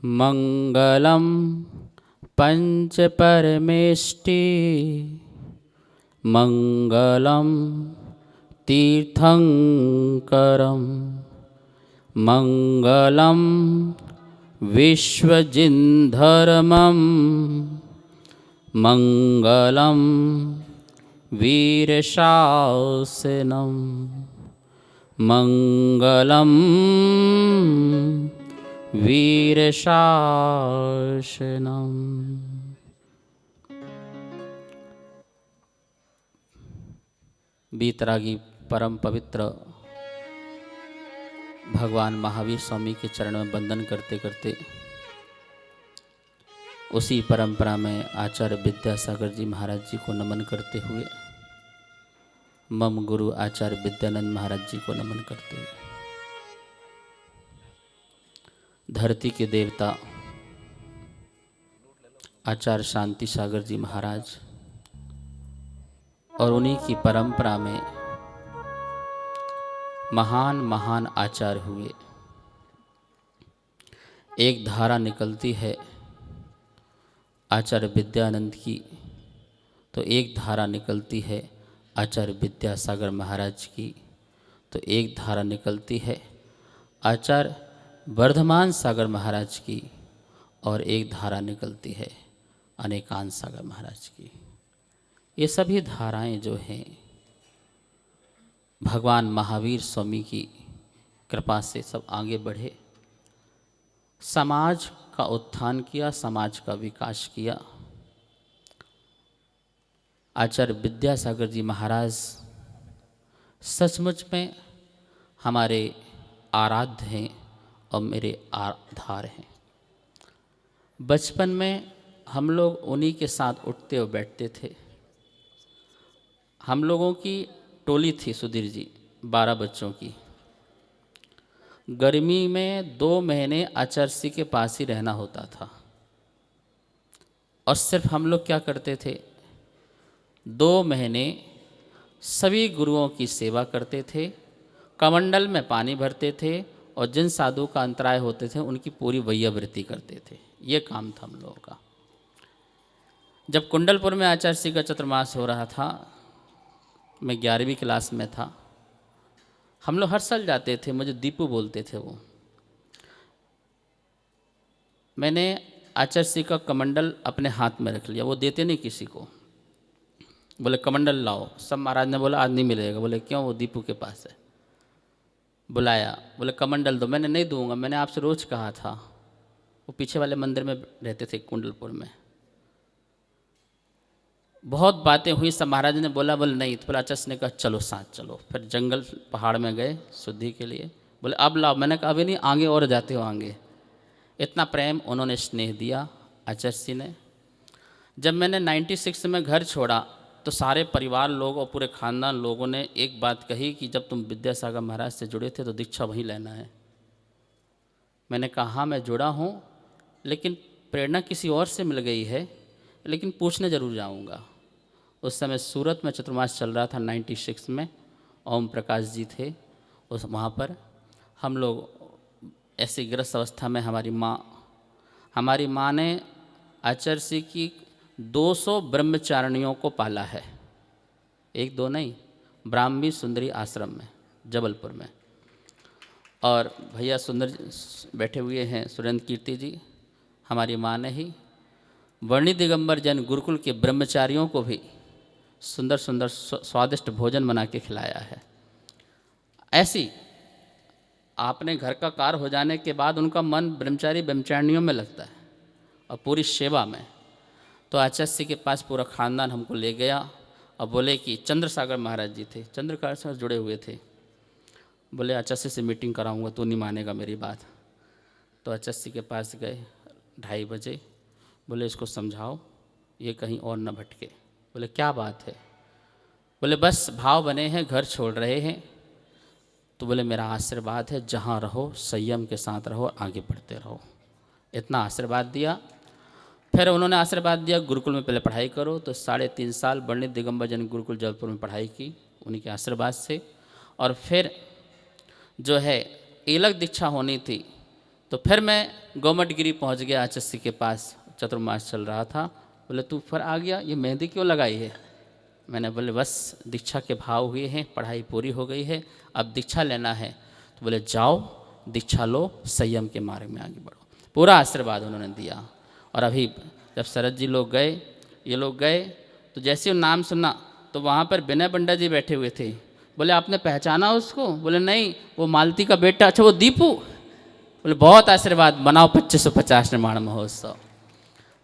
मंगलम पंचपरमेष्टि मंगलम तीर्थंकरम मंगलम विश्वजिन्धर्मम मंगलम वीरशासनम मंगलम वीरशासनम। बीतरागी परम पवित्र भगवान महावीर स्वामी के चरण में वंदन करते करते उसी परंपरा में आचार्य विद्यासागर जी महाराज जी को नमन करते हुए मम गुरु आचार्य विद्यानंद महाराज जी को नमन करते हुए धरती के देवता आचार्य शांति सागर जी महाराज और उन्हीं की परंपरा में महान महान आचार्य हुए। एक धारा निकलती है आचार्य विद्यानंद की, तो एक धारा निकलती है आचार्य विद्यासागर महाराज की, तो एक धारा निकलती है आचार्य वर्धमान सागर महाराज की, और एक धारा निकलती है अनेकांत सागर महाराज की। ये सभी धाराएं जो हैं भगवान महावीर स्वामी की कृपा से सब आगे बढ़े, समाज का उत्थान किया, समाज का विकास किया। आचार्य विद्यासागर जी महाराज सचमुच में हमारे आराध्य हैं और मेरे आधार हैं। बचपन में हम लोग उन्हीं के साथ उठते और बैठते थे। हम लोगों की टोली थी सुधीर जी, 12 बच्चों की। गर्मी में 2 महीने आचार्य के पास ही रहना होता था और सिर्फ हम लोग क्या करते थे, 2 महीने सभी गुरुओं की सेवा करते थे, कमंडल में पानी भरते थे और जिन साधु का अंतराय होते थे उनकी पूरी वैयावृत्ति करते थे। ये काम था हम लोगों का। जब कुंडलपुर में आचार्य का चतुर्मास हो रहा था, मैं 11वीं क्लास में था, हम लोग हर साल जाते थे। मुझे दीपू बोलते थे वो। मैंने आचार्य का कमंडल अपने हाथ में रख लिया। वो देते नहीं किसी को। बोले कमंडल लाओ। सब महाराज ने बोला आज नहीं मिलेगा। बोले क्यों? वो दीपू के पास है। बुलाया, बोले कमंडल दो। मैंने नहीं दूंगा, मैंने आपसे रोज़ कहा था। वो पीछे वाले मंदिर में रहते थे कुंडलपुर में। बहुत बातें हुई, सब महाराज ने बोला, बोले नहीं। तो फिर आचार्य ने कहा चलो साथ चलो। फिर जंगल पहाड़ में गए शुद्धि के लिए। बोले अब लाओ। मैंने कहा अभी नहीं, आगे और जाते हो आगे। इतना प्रेम उन्होंने स्नेह दिया आचार्य ने। जब मैंने 96 में घर छोड़ा तो सारे परिवार लोग और पूरे खानदान लोगों ने एक बात कही कि जब तुम विद्यासागर महाराज से जुड़े थे तो दीक्षा वहीं लेना है। मैंने कहा हाँ मैं जुड़ा हूँ, लेकिन प्रेरणा किसी और से मिल गई है, लेकिन पूछने ज़रूर जाऊँगा। उस समय सूरत में चतुर्मास चल रहा था 96 में। ओम प्रकाश जी थे उस वहाँ पर। हम लोग ऐसी ग्रस्त अवस्था में, हमारी माँ ने आचार्य की 200 ब्रह्मचारिणियों को पाला है। 1-2 नहीं, ब्राह्मी सुंदरी आश्रम में जबलपुर में। और भैया सुंदर बैठे हुए हैं सुरेंद्र कीर्ति जी। हमारी माँ ने ही वर्णी दिगंबर जैन गुरुकुल के ब्रह्मचारियों को भी सुंदर सुंदर स्वादिष्ट भोजन बना के खिलाया है। ऐसी आपने घर का कार्य हो जाने के बाद उनका मन ब्रह्मचारिणियों में लगता है और पूरी सेवा में। तो आचार्य के पास पूरा खानदान हमको ले गया और बोले कि चंद्रसागर महाराज जी थे, चंद्रसागर से जुड़े हुए थे। बोले आचार्य से मीटिंग कराऊंगा, तू नहीं मानेगा मेरी बात। तो आचार्य के पास गए 2:30 बजे। बोले इसको समझाओ ये कहीं और न भटके। बोले क्या बात है? बोले बस भाव बने हैं, घर छोड़ रहे हैं। तो बोले मेरा आशीर्वाद है, जहाँ रहो संयम के साथ रहो, आगे बढ़ते रहो। इतना आशीर्वाद दिया। फिर उन्होंने आशीर्वाद दिया गुरुकुल में पहले पढ़ाई करो। तो 3.5 साल वर्णित दिगंबर जैन गुरुकुल जबलपुर में पढ़ाई की उन्हीं के आशीर्वाद से। और फिर जो है एलक दीक्षा होनी थी, तो फिर मैं गोमटगिरी पहुंच गया आचस्सी के पास, चतुर्मास चल रहा था। बोले तू फिर आ गया, ये मेहंदी क्यों लगाई है? मैंने बोले बस दीक्षा के भाव हुए हैं, पढ़ाई पूरी हो गई है, अब दीक्षा लेना है। तो बोले जाओ दीक्षा लो, संयम के मार्ग में आगे बढ़ो। पूरा आशीर्वाद उन्होंने दिया। और अभी जब शरद जी लोग गए, ये लोग गए, तो जैसे वो नाम सुना तो वहाँ पर विनय पंडित जी बैठे हुए थे। बोले आपने पहचाना उसको? बोले नहीं, वो मालती का बेटा। अच्छा वो दीपू? बोले बहुत आशीर्वाद, बनाओ 2550 निर्माण महोत्सव।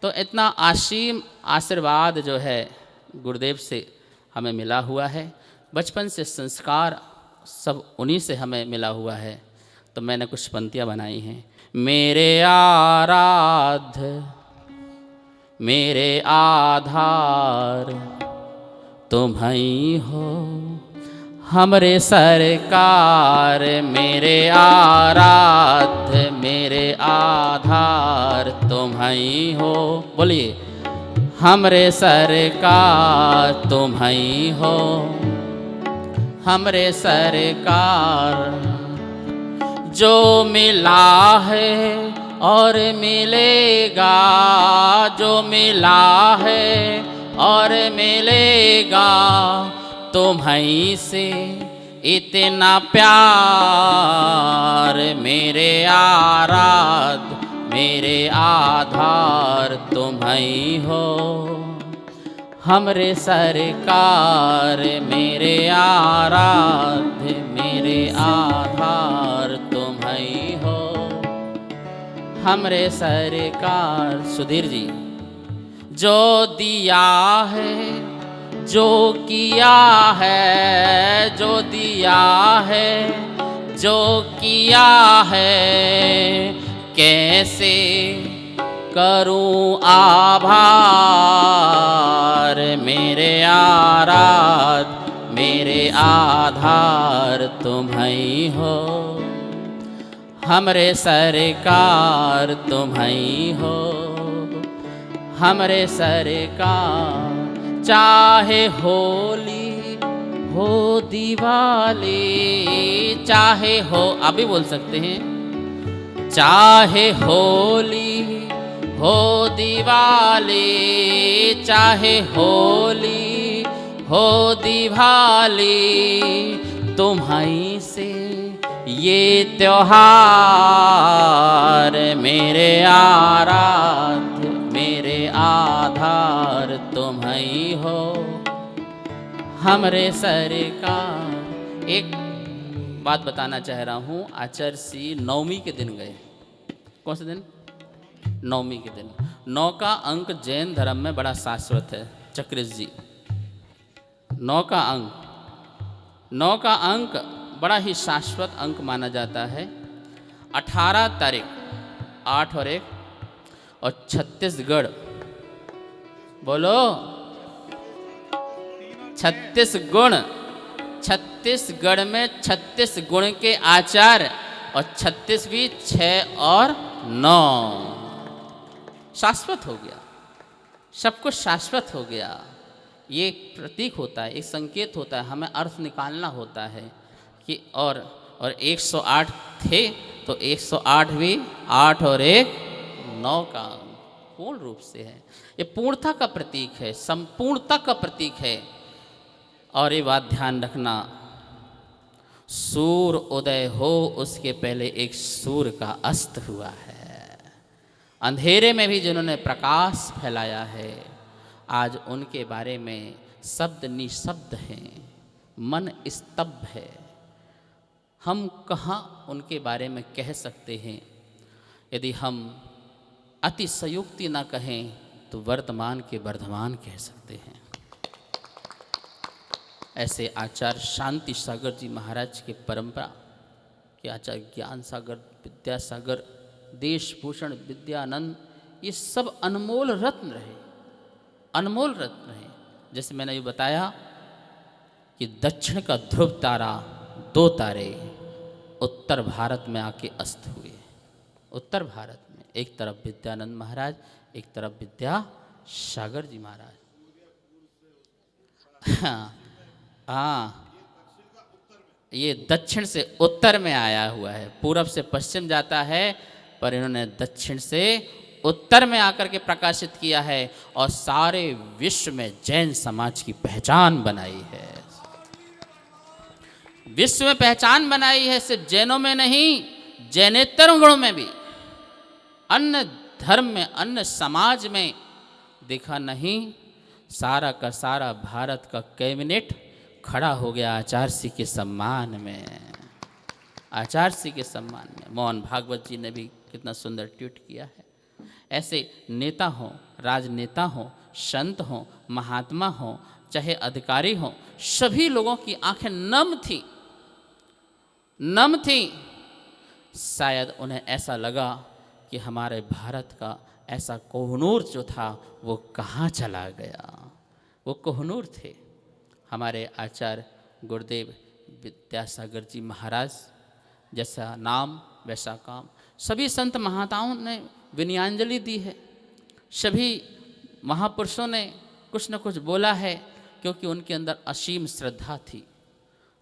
तो इतना आशीम आशीर्वाद जो है गुरुदेव से हमें मिला हुआ है। बचपन से संस्कार सब उन्हीं से हमें मिला हुआ है। तो मैंने कुछ पंक्तियाँ बनाई हैं। मेरे आराध्य मेरे आधार तुम ही हो, हमरे सरकार। मेरे आराध्य मेरे आधार तुम ही हो। बोलिए हमरे सरकार तुम ही हो, हमरे सरकार। जो मिला है और मिलेगा, जो मिला है और मिलेगा, तुम्हीं से इतना प्यार। मेरे आराध्य मेरे आधार तुम ही हो, हमरे सरकार। मेरे आराध्य मेरे आधार तुम ही हो, हमरे सरकार। सुधीर जी, जो दिया है जो किया है, जो दिया है जो किया है, कैसे करूं आभार। मेरे आराध्य मेरे आधार तुम ही हो, हमरे सरकार तुम ही हो, हमरे सरकार। चाहे होली हो दिवाली, चाहे हो, आप भी बोल सकते हैं, चाहे होली हो दिवाली, चाहे होली हो दिवाली, तुम्हीं से ये त्योहार। मेरे आराध्य मेरे आधार तुम ही हो, हमरे सरकार। एक बात बताना चाह रहा हूँ। आचार्य श्री नवमी के दिन गए। कौन से दिन? नवमी के दिन। 9 का अंक जैन धर्म में बड़ा शाश्वत है। चक्रेश जी, 9 का अंक, 9 का अंक बड़ा ही शाश्वत अंक माना जाता है। 18 तारीख 8 और 1 और छत्तीसगढ़, बोलो 36 गुण, छत्तीसगढ़ में 36 गुण के आचार और 36वीं 6 और 9। शाश्वत हो गया, सब कुछ शाश्वत हो गया। ये एक प्रतीक होता है, एक संकेत होता है, हमें अर्थ निकालना होता है कि और 108 थे तो 108 भी 8 और 1 9 का पूर्ण रूप से है। ये पूर्णता का प्रतीक है, संपूर्णता का प्रतीक है। और ये बात ध्यान रखना, सूर्य उदय हो उसके पहले एक सूर्य का अस्त हुआ है। अंधेरे में भी जिन्होंने प्रकाश फैलाया है, आज उनके बारे में शब्द निशब्द हैं, मन स्तब्ध है। हम कहाँ उनके बारे में कह सकते हैं? यदि हम अतिशयोक्ति न कहें तो वर्तमान के वर्धमान कह सकते हैं। ऐसे आचार्य शांति सागर जी महाराज के परंपरा के आचार्य ज्ञान सागर, विद्यासागर, देशभूषण, विद्यानंद, ये सब अनमोल रत्न रहे, अनमोल रत्न रहे। जैसे मैंने ये बताया कि दक्षिण का ध्रुव तारा, 2 तारे उत्तर भारत में आके अस्त हुए। उत्तर भारत में एक तरफ विद्यानंद महाराज, एक तरफ विद्यासागर जी महाराज। हाँ, ये दक्षिण से उत्तर में आया हुआ है, पूरब से पश्चिम जाता है, पर इन्होंने दक्षिण से उत्तर में आकर के प्रकाशित किया है और सारे विश्व में जैन समाज की पहचान बनाई है। विश्व में पहचान बनाई है, सिर्फ जैनों में नहीं, जैनेतर गणों में भी, अन्य धर्म में, अन्य समाज में देखा नहीं। सारा का सारा भारत का कैबिनेट खड़ा हो गया आचार्य सिंह के सम्मान में, आचार्य सिंह के सम्मान में। मोहन भागवत जी ने भी कितना सुंदर ट्वीट किया है। ऐसे नेता हों, राजनेता हों, संत हों, महात्मा हों, चाहे अधिकारी हों, सभी लोगों की आंखें नम थी, नम थी। शायद उन्हें ऐसा लगा कि हमारे भारत का ऐसा कोहनूर जो था वो कहाँ चला गया। वो कोहनूर थे हमारे आचार्य गुरुदेव विद्यासागर जी महाराज। जैसा नाम वैसा काम। सभी संत महाताओं ने विनयाञ्जलि दी है, सभी महापुरुषों ने कुछ न कुछ बोला है, क्योंकि उनके अंदर असीम श्रद्धा थी,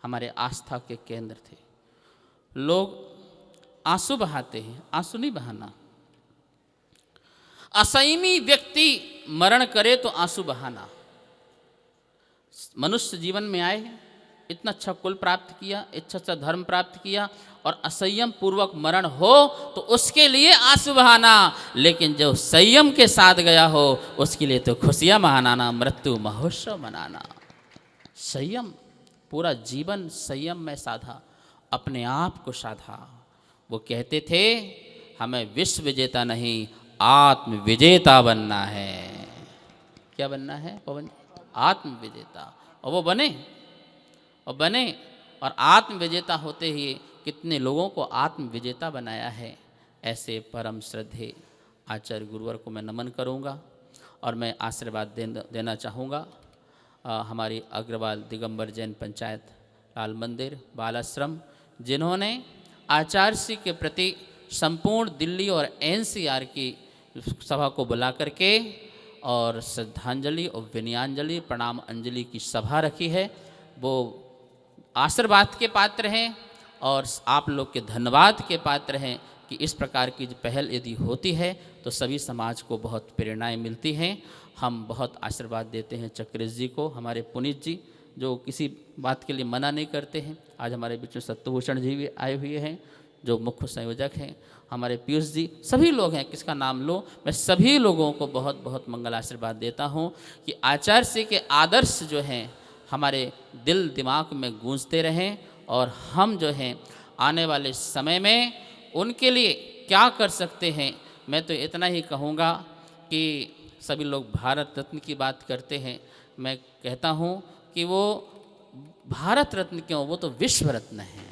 हमारे आस्था के केंद्र थे। लोग आंसू बहाते हैं, आंसू नहीं बहाना। असंयमी व्यक्ति मरण करे तो आंसू बहाना। मनुष्य जीवन में आए, इतना अच्छा कुल प्राप्त किया, इतना अच्छा धर्म प्राप्त किया, और असंयम पूर्वक मरण हो तो उसके लिए आंसू बहाना। लेकिन जो संयम के साथ गया हो उसके लिए तो खुशियां मनाना, मृत्यु महोत्सव मनाना। संयम, पूरा जीवन संयम में साधा, अपने आप को साधा। वो कहते थे हमें विश्व विजेता नहीं, आत्म विजेता बनना है। क्या बनना है पवन? आत्म विजेता। और वो बने, और बने, और आत्म विजेता होते ही कितने लोगों को आत्म विजेता बनाया है। ऐसे परम श्रद्धेय आचार्य गुरुवर को मैं नमन करूंगा और मैं आशीर्वाद देना चाहूँगा। हमारी अग्रवाल दिगंबर जैन पंचायत लाल मंदिर बाल आश्रम, जिन्होंने आचार्य श्री के प्रति संपूर्ण दिल्ली और NCR की सभा को बुला करके और श्रद्धांजलि और विनयाञ्जलि प्रणाम अंजलि की सभा रखी है, वो आशीर्वाद के पात्र हैं और आप लोग के धन्यवाद के पात्र हैं कि इस प्रकार की पहल यदि होती है तो सभी समाज को बहुत प्रेरणाएं मिलती हैं। हम बहुत आशीर्वाद देते हैं चक्रेश जी को, हमारे पुनीत जी जो किसी बात के लिए मना नहीं करते हैं। आज हमारे बीच में सत्यभूषण जी भी आए हुए हैं जो मुख्य संयोजक हैं, हमारे पीयूष जी, सभी लोग हैं, किसका नाम लो। मैं सभी लोगों को बहुत बहुत मंगल आशीर्वाद देता हूँ कि आचार्य श्री के आदर्श जो हैं हमारे दिल दिमाग में गूंजते रहें और हम जो हैं आने वाले समय में उनके लिए क्या कर सकते हैं। मैं तो इतना ही कहूँगा कि सभी लोग भारत रत्न की बात करते हैं, मैं कहता हूँ कि वो भारत रत्न क्यों, वो तो विश्व रत्न है।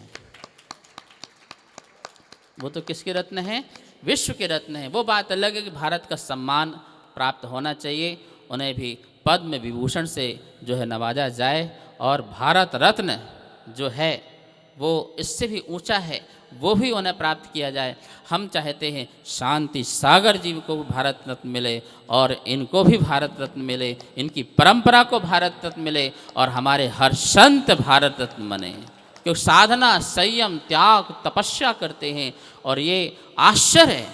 वो तो किसके रत्न हैं? विश्व के रत्न हैं। वो बात अलग है कि भारत का सम्मान प्राप्त होना चाहिए, उन्हें भी पद्म विभूषण से जो है नवाजा जाए, और भारत रत्न जो है वो इससे भी ऊंचा है, वो भी उन्हें प्राप्त किया जाए। हम चाहते हैं शांति सागर जी को भी भारत रत्न मिले और इनको भी भारत रत्न मिले, इनकी परंपरा को भारत रत्न मिले और हमारे हर संत भारत रत्न बने, क्योंकि साधना संयम त्याग तपस्या करते हैं। और ये आश्चर्य है,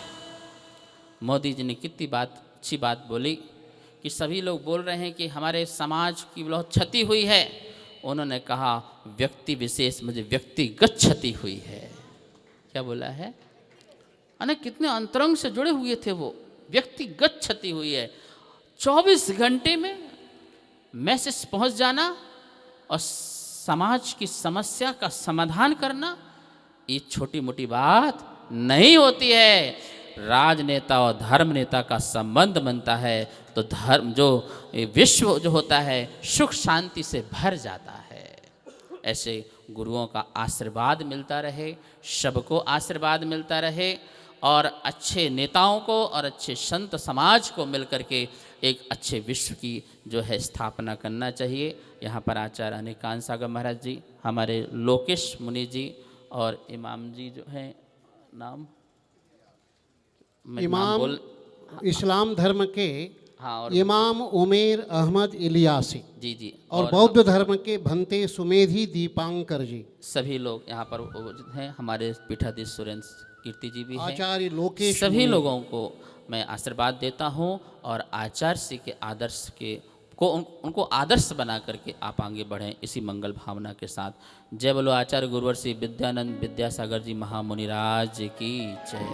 मोदी जी ने कितनी बात अच्छी बात बोली कि सभी लोग बोल रहे हैं कि हमारे समाज की बहुत क्षति हुई है। उन्होंने कहा व्यक्ति विशेष मुझे व्यक्तिगत क्षति हुई है। क्या बोला है? अने कितने अंतरंग से जुड़े हुए थे वो, व्यक्तिगत क्षति हुई है। 24 घंटे में मैसेज पहुंच जाना और समाज की समस्या का समाधान करना, ये छोटी मोटी बात नहीं होती है। राजनेता और धर्म नेता का संबंध बनता है तो धर्म जो विश्व जो होता है सुख शांति से भर जाता है। ऐसे गुरुओं का आशीर्वाद मिलता रहे, सबको आशीर्वाद मिलता रहे, और अच्छे नेताओं को और अच्छे संत समाज को मिलकर के एक अच्छे विश्व की जो है स्थापना करना चाहिए। यहाँ पर आचार्य अनिकांत सागर महाराज जी, हमारे लोकेश मुनि जी और इमाम जी जो हैं, नाम इमाम इस्लाम धर्म के हाँ, और इमाम उमेर अहमद इलियासी जी जी, और बौद्ध धर्म के भंते सुमेधी दीपांकर जी, सभी लोग यहाँ पर हैं। हमारे पीठाधीश सुरेंद्र कीर्ति जी भी हैं, आचार्य लोकेश सभी मुनि। लोगों को मैं आशीर्वाद देता हूँ और आचार्य जी के आदर्श के को उनको आदर्श बना करके आप आगे बढ़ें इसी मंगल भावना के साथ। जय बोलो आचार्य गुरुवर श्री विद्यानंद विद्यासागर जी महामुनिराज की जय।